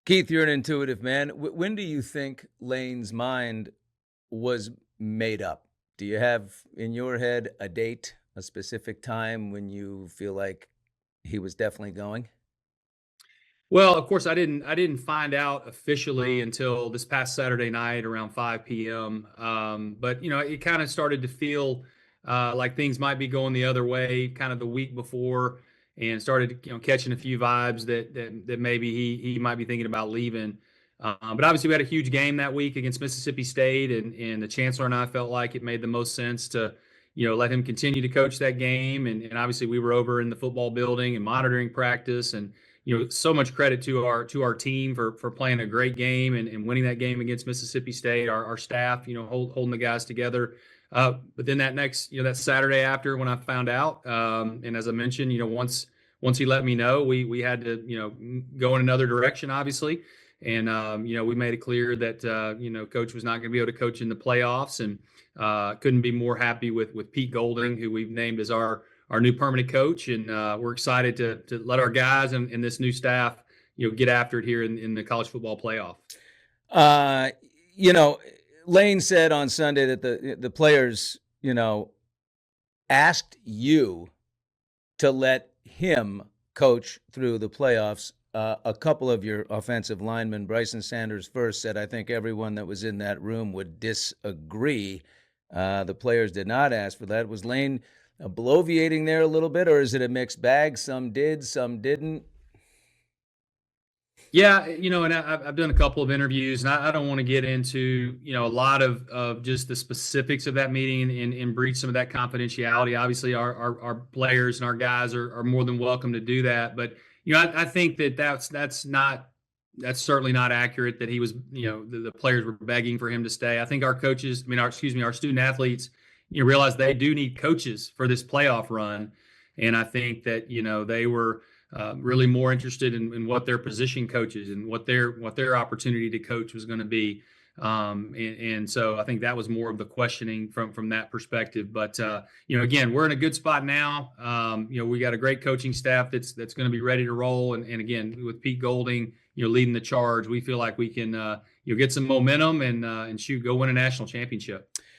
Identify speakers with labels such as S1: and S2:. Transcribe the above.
S1: Keith, you're an intuitive man. When do you think Lane's mind was made up? Do you have in your head a date, a specific time when you feel like he was definitely going?
S2: Well, of course, I didn't find out officially until this past Saturday night around 5 p.m. But it kind of started to feel like things might be going the other way, kind of the week before, and started catching a few vibes that maybe he might be thinking about leaving. But obviously, we had a huge game that week against Mississippi State, and the chancellor and I felt like it made the most sense to let him continue to coach that game, and obviously we were over in the football building and monitoring practice and so much credit to our team for playing a great game and winning that game against Mississippi State. Our staff, holding the guys together. But then that Saturday after when I found out, and as I mentioned, once he let me know, we had to go in another direction, obviously, and we made it clear that Coach was not going to be able to coach in the playoffs, and couldn't be more happy with Pete Golding, who we've named as our new permanent coach, and we're excited to let our guys and this new staff, get after it here in the college football playoff.
S1: Uh, you know, Lane said on Sunday that the players, asked you to let him coach through the playoffs. A couple of your offensive linemen, Bryson Sanders first, said, I think everyone that was in that room would disagree. The players did not ask for that. Was Lane bloviating there a little bit, or is it a mixed bag? Some did, some didn't.
S2: Yeah, and I've done a couple of interviews, and I don't want to get into a lot of just the specifics of that meeting and breach some of that confidentiality. Obviously, our players and our guys are more than welcome to do that, but I think that's certainly not accurate. That he was the players were begging for him to stay. I think our coaches, our student athletes, realize they do need coaches for this playoff run, and I think that they were really more interested in what their position coaches and what their opportunity to coach was going to be. And so I think that was more of the questioning from that perspective. But again, we're in a good spot now. We got a great coaching staff that's going to be ready to roll. And again, with Pete Golding, leading the charge, we feel like we can get some momentum and go win a national championship.